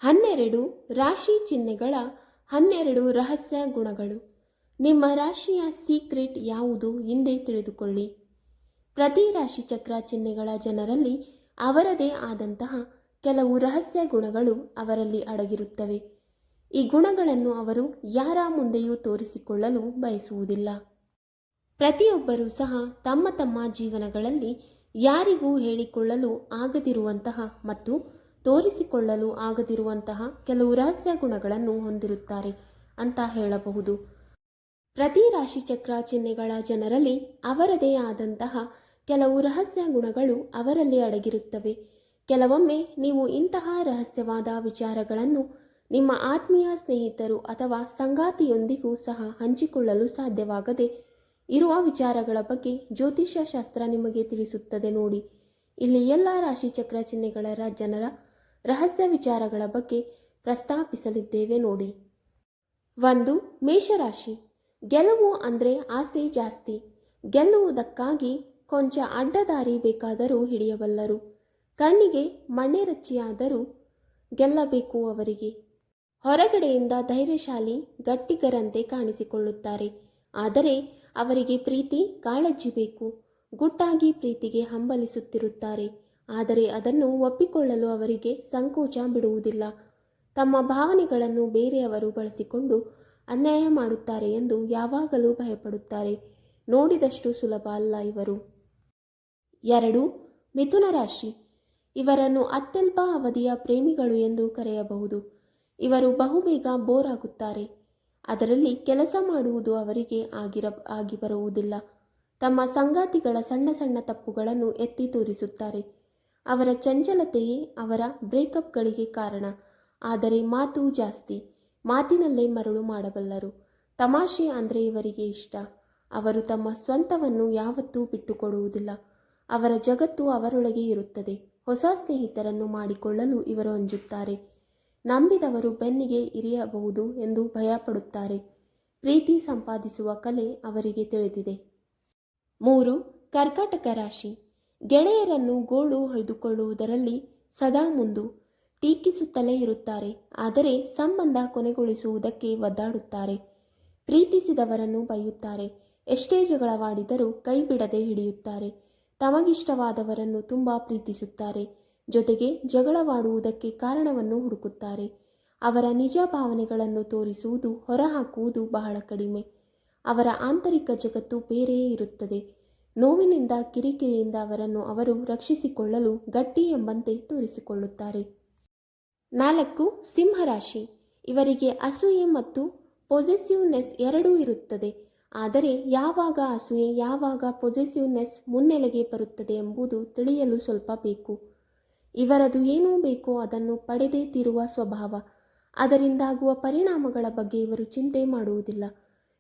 12 ರಾಶಿ ಚಿಹ್ನೆಗಳ 12 ರಹಸ್ಯ ಗುಣಗಳು. ನಿಮ್ಮ ರಾಶಿಯ ಸೀಕ್ರೆಟ್ ಯಾವುದು ಹಿಂದೆ ತಿಳಿದುಕೊಳ್ಳಿ. ಪ್ರತಿ ರಾಶಿಚಕ್ರ ಚಿಹ್ನೆಗಳ ಜನರಲ್ಲಿ ಅವರದೇ ಆದಂತಹ ಕೆಲವು ರಹಸ್ಯ ಗುಣಗಳು ಅವರಲ್ಲಿ ಅಡಗಿರುತ್ತವೆ. ಈ ಗುಣಗಳನ್ನು ಅವರು ಯಾರ ಮುಂದೆಯೂ ತೋರಿಸಿಕೊಳ್ಳಲು ಬಯಸುವುದಿಲ್ಲ. ಪ್ರತಿಯೊಬ್ಬರೂ ಸಹ ತಮ್ಮ ತಮ್ಮ ಜೀವನಗಳಲ್ಲಿ ಯಾರಿಗೂ ಹೇಳಿಕೊಳ್ಳಲು ಆಗದಿರುವಂತಹ ಮತ್ತು ತೋರಿಸಿಕೊಳ್ಳಲು ಆಗದಿರುವಂತಹ ಕೆಲವು ರಹಸ್ಯ ಗುಣಗಳನ್ನು ಹೊಂದಿರುತ್ತಾರೆ ಅಂತ ಹೇಳಬಹುದು. ಪ್ರತಿ ರಾಶಿಚಕ್ರ ಚಿಹ್ನೆಗಳ ಜನರಲ್ಲಿ ಅವರದೇ ಆದಂತಹ ಕೆಲವು ರಹಸ್ಯ ಗುಣಗಳು ಅವರಲ್ಲಿ ಅಡಗಿರುತ್ತವೆ. ಕೆಲವೊಮ್ಮೆ ನೀವು ಇಂತಹ ರಹಸ್ಯವಾದ ವಿಚಾರಗಳನ್ನು ನಿಮ್ಮ ಆತ್ಮೀಯ ಸ್ನೇಹಿತರು ಅಥವಾ ಸಂಗಾತಿಯೊಂದಿಗೂ ಸಹ ಹಂಚಿಕೊಳ್ಳಲು ಸಾಧ್ಯವಾಗದೆ ಇರುವ ವಿಚಾರಗಳ ಬಗ್ಗೆ ಜ್ಯೋತಿಷ್ಯ ಶಾಸ್ತ್ರ ನಿಮಗೆ ತಿಳಿಸುತ್ತದೆ ನೋಡಿ. ಇಲ್ಲಿ ಎಲ್ಲ ರಾಶಿಚಕ್ರ ಚಿಹ್ನೆಗಳ ಜನರ ರಹಸ್ಯ ವಿಚಾರಗಳ ಬಗ್ಗೆ ಪ್ರಸ್ತಾಪಿಸಲಿದ್ದೇವೆ ನೋಡಿ. 1. ಮೇಷರಾಶಿ. ಗೆಲುವು ಅಂದರೆ ಆಸೆ ಜಾಸ್ತಿ. ಗೆಲ್ಲುವುದಕ್ಕಾಗಿ ಕೊಂಚ ಅಡ್ಡದಾರಿ ಬೇಕಾದರೂ ಹಿಡಿಯಬಲ್ಲರು. ಕಣ್ಣಿಗೆ ಮಣ್ಣೆರಚಿಯಾದರೂ ಗೆಲ್ಲಬೇಕು ಅವರಿಗೆ. ಹೊರಗಡೆಯಿಂದ ಧೈರ್ಯಶಾಲಿ ಗಟ್ಟಿಗರಂತೆ ಕಾಣಿಸಿಕೊಳ್ಳುತ್ತಾರೆ. ಆದರೆ ಅವರಿಗೆ ಪ್ರೀತಿ ಕಾಳಜಿ ಬೇಕು. ಗುಟ್ಟಾಗಿ ಪ್ರೀತಿಗೆ ಹಂಬಲಿಸುತ್ತಿರುತ್ತಾರೆ. ಆದರೆ ಅದನ್ನು ಒಪ್ಪಿಕೊಳ್ಳಲು ಅವರಿಗೆ ಸಂಕೋಚ ಬಿಡುವುದಿಲ್ಲ. ತಮ್ಮ ಭಾವನೆಗಳನ್ನು ಬೇರೆಯವರು ಬಳಸಿಕೊಂಡು ಅನ್ಯಾಯ ಮಾಡುತ್ತಾರೆ ಎಂದು ಯಾವಾಗಲೂ ಭಯಪಡುತ್ತಾರೆ. ನೋಡಿದಷ್ಟು ಸುಲಭ ಅಲ್ಲ ಇವರು. 2. ಮಿಥುನ ರಾಶಿ. ಇವರನ್ನು ಅತ್ಯಲ್ಪ ಅವಧಿಯ ಪ್ರೇಮಿಗಳು ಎಂದು ಕರೆಯಬಹುದು. ಇವರು ಬಹುಬೇಗ ಬೋರ್ ಆಗುತ್ತಾರೆ. ಅದರಲ್ಲಿ ಕೆಲಸ ಮಾಡುವುದು ಅವರಿಗೆ ಆಗಿ ಬರುವುದಿಲ್ಲ. ತಮ್ಮ ಸಂಗಾತಿಗಳ ಸಣ್ಣ ಸಣ್ಣ ತಪ್ಪುಗಳನ್ನು ಎತ್ತಿ ತೋರಿಸುತ್ತಾರೆ. ಅವರ ಚಂಚಲತೆಯೇ ಅವರ ಬ್ರೇಕಪ್ಗಳಿಗೆ ಕಾರಣ. ಆದರೆ ಮಾತು ಜಾಸ್ತಿ. ಮಾತಿನಲ್ಲೇ ಮರಳು ಮಾಡಬಲ್ಲರು. ತಮಾಷೆ ಅಂದರೆ ಇವರಿಗೆ ಇಷ್ಟ. ಅವರು ತಮ್ಮ ಸ್ವಂತವನ್ನು ಯಾವತ್ತೂ ಬಿಟ್ಟುಕೊಡುವುದಿಲ್ಲ. ಅವರ ಜಗತ್ತು ಅವರೊಳಗೆ ಇರುತ್ತದೆ. ಹೊಸ ಸ್ನೇಹಿತರನ್ನು ಮಾಡಿಕೊಳ್ಳಲು ಇವರು ಅಂಜುತ್ತಾರೆ. ನಂಬಿದವರು ಬೆನ್ನಿಗೆ ಇರಿಯಬಹುದು ಎಂದು ಭಯಪಡುತ್ತಾರೆ. ಪ್ರೀತಿ ಸಂಪಾದಿಸುವ ಕಲೆ ಅವರಿಗೆ ತಿಳಿದಿದೆ. 3. ಕರ್ಕಾಟಕ ರಾಶಿ. ಗೆಳೆಯರನ್ನು ಗೋಳು ಹೊಯ್ದುಕೊಳ್ಳುವುದರಲ್ಲಿ ಸದಾ ಮುಂದು. ಟೀಕಿಸುತ್ತಲೇ ಇರುತ್ತಾರೆ. ಆದರೆ ಸಂಬಂಧ ಕೊನೆಗೊಳಿಸುವುದಕ್ಕೆ ಒದ್ದಾಡುತ್ತಾರೆ. ಪ್ರೀತಿಸಿದವರನ್ನು ಬೈಯುತ್ತಾರೆ. ಎಷ್ಟೇ ಜಗಳವಾಡಿದರೂ ಕೈ ಬಿಡದೆ ಹಿಡಿಯುತ್ತಾರೆ. ತಮಗಿಷ್ಟವಾದವರನ್ನು ತುಂಬ ಪ್ರೀತಿಸುತ್ತಾರೆ. ಜೊತೆಗೆ ಜಗಳವಾಡುವುದಕ್ಕೆ ಕಾರಣವನ್ನು ಹುಡುಕುತ್ತಾರೆ. ಅವರ ನಿಜ ಭಾವನೆಗಳನ್ನು ತೋರಿಸುವುದು ಹೊರಹಾಕುವುದು ಬಹಳ ಕಡಿಮೆ. ಅವರ ಆಂತರಿಕ ಜಗತ್ತು ಬೇರೆಯೇ ಇರುತ್ತದೆ. ನೋವಿನಿಂದ ಕಿರಿಕಿರಿಯಿಂದ ಅವರನ್ನು ಅವರು ರಕ್ಷಿಸಿಕೊಳ್ಳಲು ಗಟ್ಟಿ ಎಂಬಂತೆ ತೋರಿಸಿಕೊಳ್ಳುತ್ತಾರೆ. 4. ಸಿಂಹರಾಶಿ. ಇವರಿಗೆ ಅಸೂಯೆ ಮತ್ತು ಪೊಸೆಸಿವ್ನೆಸ್ ಎರಡೂ ಇರುತ್ತದೆ. ಆದರೆ ಯಾವಾಗ ಅಸೂಯೆ ಯಾವಾಗ ಪೊಸೆಸಿವ್ನೆಸ್ ಮುನ್ನೆಲೆಗೆ ಬರುತ್ತದೆ ಎಂಬುದು ತಿಳಿಯಲು ಸ್ವಲ್ಪ ಬೇಕು. ಇವರದು ಏನೂ ಬೇಕೋ ಅದನ್ನು ಪಡೆದೇ ತೀರುವ ಸ್ವಭಾವ. ಅದರಿಂದಾಗುವ ಪರಿಣಾಮಗಳ ಬಗ್ಗೆ ಇವರು ಚಿಂತೆ ಮಾಡುವುದಿಲ್ಲ.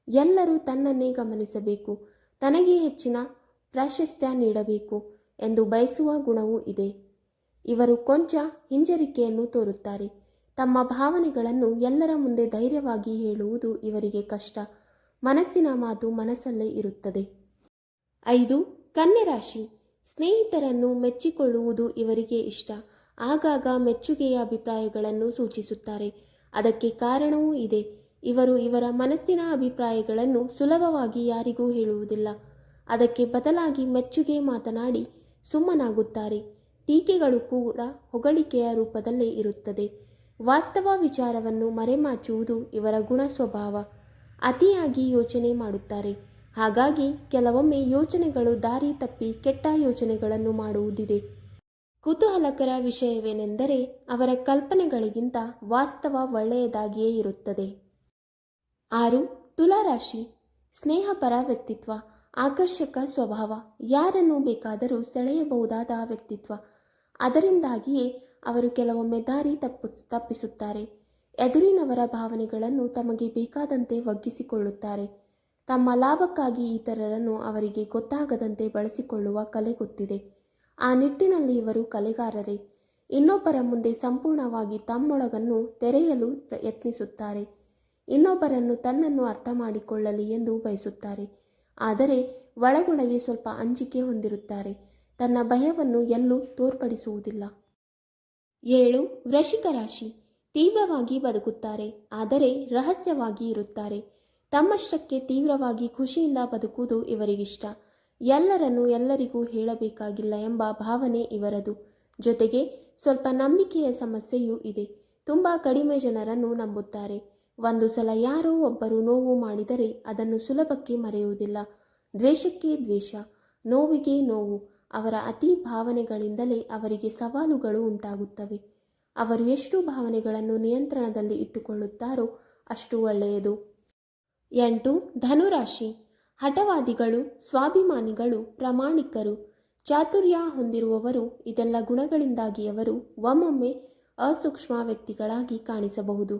ಎಲ್ಲರೂ ತನ್ನನ್ನೇ ಗಮನಿಸಬೇಕು, ತನಗೆ ಹೆಚ್ಚಿನ ಪ್ರಾಶಸ್ತ್ಯ ನೀಡಬೇಕು ಎಂದು ಬಯಸುವ ಗುಣವೂ ಇದೆ. ಇವರು ಕೊಂಚ ಹಿಂಜರಿಕೆಯನ್ನು ತೋರುತ್ತಾರೆ. ತಮ್ಮ ಭಾವನೆಗಳನ್ನು ಎಲ್ಲರ ಮುಂದೆ ಧೈರ್ಯವಾಗಿ ಹೇಳುವುದು ಇವರಿಗೆ ಕಷ್ಟ. ಮನಸ್ಸಿನ ಮಾತು ಮನಸ್ಸಲ್ಲೇ ಇರುತ್ತದೆ. 5. ಕನ್ಯಾ ರಾಶಿ. ಸ್ನೇಹಿತರನ್ನು ಮೆಚ್ಚಿಕೊಳ್ಳುವುದು ಇವರಿಗೆ ಇಷ್ಟ. ಆಗಾಗ ಮೆಚ್ಚುಗೆಯ ಅಭಿಪ್ರಾಯಗಳನ್ನು ಸೂಚಿಸುತ್ತಾರೆ. ಅದಕ್ಕೆ ಕಾರಣವೂ ಇದೆ. ಇವರು ಇವರ ಮನಸ್ಸಿನ ಅಭಿಪ್ರಾಯಗಳನ್ನು ಸುಲಭವಾಗಿ ಯಾರಿಗೂ ಹೇಳುವುದಿಲ್ಲ. ಅದಕ್ಕೆ ಬದಲಾಗಿ ಮೆಚ್ಚುಗೆ ಮಾತನಾಡಿ ಸುಮ್ಮನಾಗುತ್ತಾರೆ. ಟೀಕೆಗಳು ಕೂಡ ಹೊಗಳಿಕೆಯ ರೂಪದಲ್ಲೇ ಇರುತ್ತದೆ. ವಾಸ್ತವ ವಿಚಾರವನ್ನು ಮರೆಮಾಚುವುದು ಇವರ ಗುಣ ಸ್ವಭಾವ. ಅತಿಯಾಗಿ ಯೋಚನೆ ಮಾಡುತ್ತಾರೆ. ಹಾಗಾಗಿ ಕೆಲವೊಮ್ಮೆ ಯೋಚನೆಗಳು ದಾರಿ ತಪ್ಪಿ ಕೆಟ್ಟ ಯೋಚನೆಗಳನ್ನು ಮಾಡುವುದಿದೆ. ಕುತೂಹಲಕರ ವಿಷಯವೇನೆಂದರೆ ಅವರ ಕಲ್ಪನೆಗಳಿಗಿಂತ ವಾಸ್ತವ ಒಳ್ಳೆಯದಾಗಿಯೇ ಇರುತ್ತದೆ. 6. ತುಲಾರಾಶಿ. ಸ್ನೇಹಪರ ವ್ಯಕ್ತಿತ್ವ, ಆಕರ್ಷಕ ಸ್ವಭಾವ, ಯಾರನ್ನು ಬೇಕಾದರೂ ಸೆಳೆಯಬಹುದಾದ ವ್ಯಕ್ತಿತ್ವ. ಅದರಿಂದಾಗಿಯೇ ಅವರು ಕೆಲವೊಮ್ಮೆ ದಾರಿ ತಪ್ಪಿಸುತ್ತಾರೆ. ಎದುರಿನವರ ಭಾವನೆಗಳನ್ನು ತಮಗೆ ಬೇಕಾದಂತೆ ಒಗ್ಗಿಸಿಕೊಳ್ಳುತ್ತಾರೆ. ತಮ್ಮ ಲಾಭಕ್ಕಾಗಿ ಇತರರನ್ನು ಅವರಿಗೆ ಗೊತ್ತಾಗದಂತೆ ಬಳಸಿಕೊಳ್ಳುವ ಕಲೆ ಗೊತ್ತಿದೆ. ಆ ನಿಟ್ಟಿನಲ್ಲಿ ಇವರು ಕಲೆಗಾರರೇ. ಇನ್ನೊಬ್ಬರ ಮುಂದೆ ಸಂಪೂರ್ಣವಾಗಿ ತಮ್ಮೊಳಗನ್ನು ತೆರೆಯಲು ಯತ್ನಿಸುತ್ತಾರೆ. ಇನ್ನೊಬ್ಬರನ್ನು ತನ್ನನ್ನು ಅರ್ಥ ಮಾಡಿಕೊಳ್ಳಲಿ ಎಂದು ಬಯಸುತ್ತಾರೆ. ಆದರೆ ಒಳಗೊಳಗೆ ಸ್ವಲ್ಪ ಅಂಜಿಕೆ ಹೊಂದಿರುತ್ತಾರೆ. ತನ್ನ ಭಯವನ್ನು ಎಲ್ಲೂ ತೋರ್ಪಡಿಸುವುದಿಲ್ಲ. 7. ವೃಶ್ಚಿಕ ರಾಶಿ. ತೀವ್ರವಾಗಿ ಬದುಕುತ್ತಾರೆ, ಆದರೆ ರಹಸ್ಯವಾಗಿ ಇರುತ್ತಾರೆ. ತಮ್ಮಷ್ಟಕ್ಕೆ ತೀವ್ರವಾಗಿ ಖುಷಿಯಿಂದ ಬದುಕುವುದು ಇವರಿಗಿಷ್ಟ. ಎಲ್ಲರನ್ನೂ ಎಲ್ಲರಿಗೂ ಹೇಳಬೇಕಾಗಿಲ್ಲ ಎಂಬ ಭಾವನೆ ಇವರದು. ಜೊತೆಗೆ ಸ್ವಲ್ಪ ನಂಬಿಕೆಯ ಸಮಸ್ಯೆಯೂ ಇದೆ. ತುಂಬ ಕಡಿಮೆ ಜನರನ್ನು ನಂಬುತ್ತಾರೆ. ಒಂದು ಸಲ ಯಾರೋ ಒಬ್ಬರು ನೋವು ಮಾಡಿದರೆ ಅದನ್ನು ಸುಲಭಕ್ಕೆ ಮರೆಯುವುದಿಲ್ಲ. ದ್ವೇಷಕ್ಕೆ ದ್ವೇಷ, ನೋವಿಗೆ ನೋವು. ಅವರ ಅತಿ ಭಾವನೆಗಳಿಂದಲೇ ಅವರಿಗೆ ಸವಾಲುಗಳು ಉಂಟಾಗುತ್ತವೆ. ಅವರು ಎಷ್ಟು ಭಾವನೆಗಳನ್ನು ನಿಯಂತ್ರಣದಲ್ಲಿ ಇಟ್ಟುಕೊಳ್ಳುತ್ತಾರೋ ಅಷ್ಟು ಒಳ್ಳೆಯದು. 8. ಧನುರಾಶಿ. ಹಠವಾದಿಗಳು, ಸ್ವಾಭಿಮಾನಿಗಳು, ಪ್ರಾಮಾಣಿಕರು, ಚಾತುರ್ಯ ಹೊಂದಿರುವವರು. ಇದೆಲ್ಲ ಗುಣಗಳಿಂದಾಗಿ ಅವರು ಒಮ್ಮೊಮ್ಮೆ ಅಸೂಕ್ಷ್ಮ ವ್ಯಕ್ತಿಗಳಾಗಿ ಕಾಣಿಸಬಹುದು,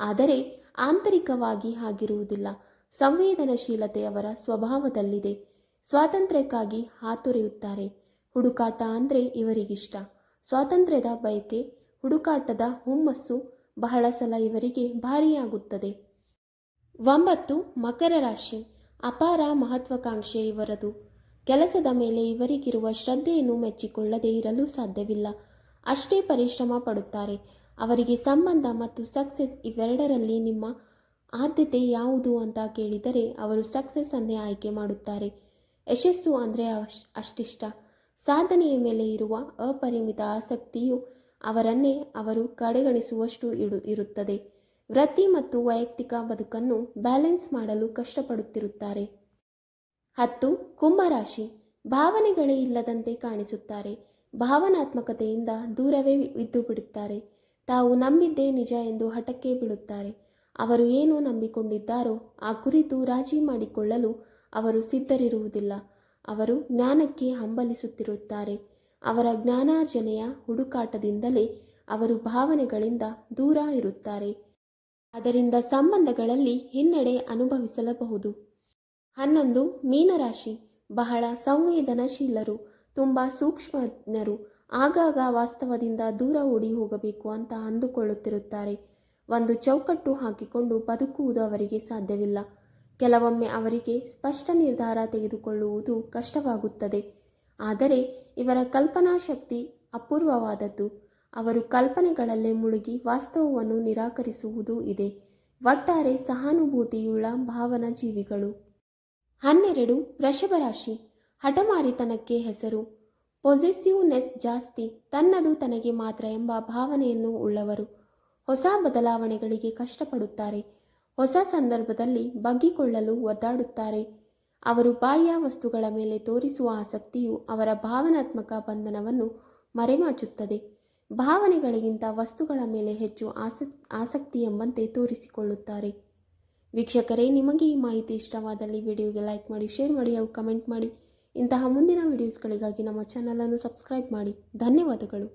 ಆದರೆ ಆಂತರಿಕವಾಗಿ ಹಾಗಿರುವುದಿಲ್ಲ. ಸಂವೇದನಶೀಲತೆ ಅವರ ಸ್ವಭಾವದಲ್ಲಿದೆ. ಸ್ವಾತಂತ್ರ್ಯಕ್ಕಾಗಿ ಹಾತೊರೆಯುತ್ತಾರೆ. ಹುಡುಕಾಟ ಅಂದರೆ ಇವರಿಗಿಷ್ಟ. ಸ್ವಾತಂತ್ರ್ಯದ ಬಯಕೆ, ಹುಡುಕಾಟದ ಹುಮ್ಮಸ್ಸು ಬಹಳ ಸಲ ಇವರಿಗೆ ಭಾರಿಯಾಗುತ್ತದೆ. 9. ಮಕರ ರಾಶಿ. ಅಪಾರ ಮಹತ್ವಾಕಾಂಕ್ಷೆ ಇವರದು. ಕೆಲಸದ ಮೇಲೆ ಇವರಿಗಿರುವ ಶ್ರದ್ಧೆಯನ್ನು ಮೆಚ್ಚಿಕೊಳ್ಳದೆ ಇರಲು ಸಾಧ್ಯವಿಲ್ಲ. ಅಷ್ಟೇ ಪರಿಶ್ರಮ ಪಡುತ್ತಾರೆ. ಅವರಿಗೆ ಸಂಬಂಧ ಮತ್ತು ಸಕ್ಸಸ್ ಇವೆರಡರಲ್ಲಿ ನಿಮ್ಮ ಆದ್ಯತೆ ಯಾವುದು ಅಂತ ಕೇಳಿದರೆ ಅವರು ಸಕ್ಸಸ್ ಅನ್ನೇ ಆಯ್ಕೆ ಮಾಡುತ್ತಾರೆ. ಯಶಸ್ಸು ಅಂದರೆ ಅಷ್ಟಿಷ್ಟ. ಸಾಧನೆಯ ಮೇಲೆ ಇರುವ ಅಪರಿಮಿತ ಆಸಕ್ತಿಯು ಅವರನ್ನೇ ಅವರು ಕಡೆಗಣಿಸುವಷ್ಟು ಇರುತ್ತದೆ. ವೃತ್ತಿ ಮತ್ತು ವೈಯಕ್ತಿಕ ಬದುಕನ್ನು ಬ್ಯಾಲೆನ್ಸ್ ಮಾಡಲು ಕಷ್ಟಪಡುತ್ತಿರುತ್ತಾರೆ. 10. ಕುಂಭರಾಶಿ. ಭಾವನೆಗಳೇ ಇಲ್ಲದಂತೆ ಕಾಣಿಸುತ್ತಾರೆ. ಭಾವನಾತ್ಮಕತೆಯಿಂದ ದೂರವೇ ಇದ್ದು ಬಿಡುತ್ತಾರೆ. ತಾವು ನಂಬಿದ್ದೇ ನಿಜ ಎಂದು ಹಠಕ್ಕೆ ಬೀಳುತ್ತಾರೆ. ಅವರು ಏನು ನಂಬಿಕೊಂಡಿದ್ದಾರೋ ಆ ಕುರಿತು ರಾಜಿ ಮಾಡಿಕೊಳ್ಳಲು ಅವರು ಸಿದ್ಧರಿರುವುದಿಲ್ಲ. ಅವರು ಜ್ಞಾನಕ್ಕೆ ಹಂಬಲಿಸುತ್ತಿರುತ್ತಾರೆ. ಅವರ ಜ್ಞಾನಾರ್ಜನೆಯ ಹುಡುಕಾಟದಿಂದಲೇ ಅವರು ಭಾವನೆಗಳಿಂದ ದೂರ ಇರುತ್ತಾರೆ. ಅದರಿಂದ ಸಂಬಂಧಗಳಲ್ಲಿ ಹಿನ್ನಡೆ ಅನುಭವಿಸಲಬಹುದು. 11. ಮೀನರಾಶಿ. ಬಹಳ ಸಂವೇದನಶೀಲರು, ತುಂಬ ಸೂಕ್ಷ್ಮಜ್ಞರು. ಆಗಾಗ ವಾಸ್ತವದಿಂದ ದೂರ ಓಡಿ ಹೋಗಬೇಕು ಅಂತ ಅಂದುಕೊಳ್ಳುತ್ತಿರುತ್ತಾರೆ. ಒಂದು ಚೌಕಟ್ಟು ಹಾಕಿಕೊಂಡು ಬದುಕುವುದು ಅವರಿಗೆ ಸಾಧ್ಯವಿಲ್ಲ. ಕೆಲವೊಮ್ಮೆ ಅವರಿಗೆ ಸ್ಪಷ್ಟ ನಿರ್ಧಾರ ತೆಗೆದುಕೊಳ್ಳುವುದು ಕಷ್ಟವಾಗುತ್ತದೆ. ಆದರೆ ಇವರ ಕಲ್ಪನಾ ಶಕ್ತಿ ಅಪೂರ್ವವಾದದ್ದು. ಅವರು ಕಲ್ಪನೆಗಳಲ್ಲೇ ಮುಳುಗಿ ವಾಸ್ತವವನ್ನು ನಿರಾಕರಿಸುವುದೂ ಇದೆ. ಒಟ್ಟಾರೆ ಸಹಾನುಭೂತಿಯುಳ್ಳ ಭಾವನಾ ಜೀವಿಗಳು. 12. ವೃಷಭ ರಾಶಿ. ಹಠಮಾರಿತನಕ್ಕೆ ಹೆಸರು. ಪೊಸೆಸಿವ್ನೆಸ್ ಜಾಸ್ತಿ. ತನ್ನದು ತನಗೆ ಮಾತ್ರ ಎಂಬ ಭಾವನೆಯನ್ನು ಉಳ್ಳವರು. ಹೊಸ ಬದಲಾವಣೆಗಳಿಗೆ ಕಷ್ಟಪಡುತ್ತಾರೆ. ಹೊಸ ಸಂದರ್ಭದಲ್ಲಿ ಬಗ್ಗಿಕೊಳ್ಳಲು ಒದ್ದಾಡುತ್ತಾರೆ. ಅವರು ಬಾಹ್ಯ ವಸ್ತುಗಳ ಮೇಲೆ ತೋರಿಸುವ ಆಸಕ್ತಿಯು ಅವರ ಭಾವನಾತ್ಮಕ ಬಂಧನವನ್ನು ಮರೆಮಾಚುತ್ತದೆ. ಭಾವನೆಗಳಿಗಿಂತ ವಸ್ತುಗಳ ಮೇಲೆ ಹೆಚ್ಚು ಆಸಕ್ತಿ ಎಂಬಂತೆ ತೋರಿಸಿಕೊಳ್ಳುತ್ತಾರೆ. ವೀಕ್ಷಕರೇ, ನಿಮಗೆ ಈ ಮಾಹಿತಿ ಇಷ್ಟವಾದಲ್ಲಿ ವಿಡಿಯೋಗೆ ಲೈಕ್ ಮಾಡಿ, ಶೇರ್ ಮಾಡಿ ಹಾಗೂ ಕಮೆಂಟ್ ಮಾಡಿ. ಇಂತಹ ಮುಂದಿನ ವಿಡಿಯೋಸ್ಗಳಿಗಾಗಿ ನಮ್ಮ ಚಾನಲನ್ನು ಸಬ್ಸ್ಕ್ರೈಬ್ ಮಾಡಿ. ಧನ್ಯವಾದಗಳು.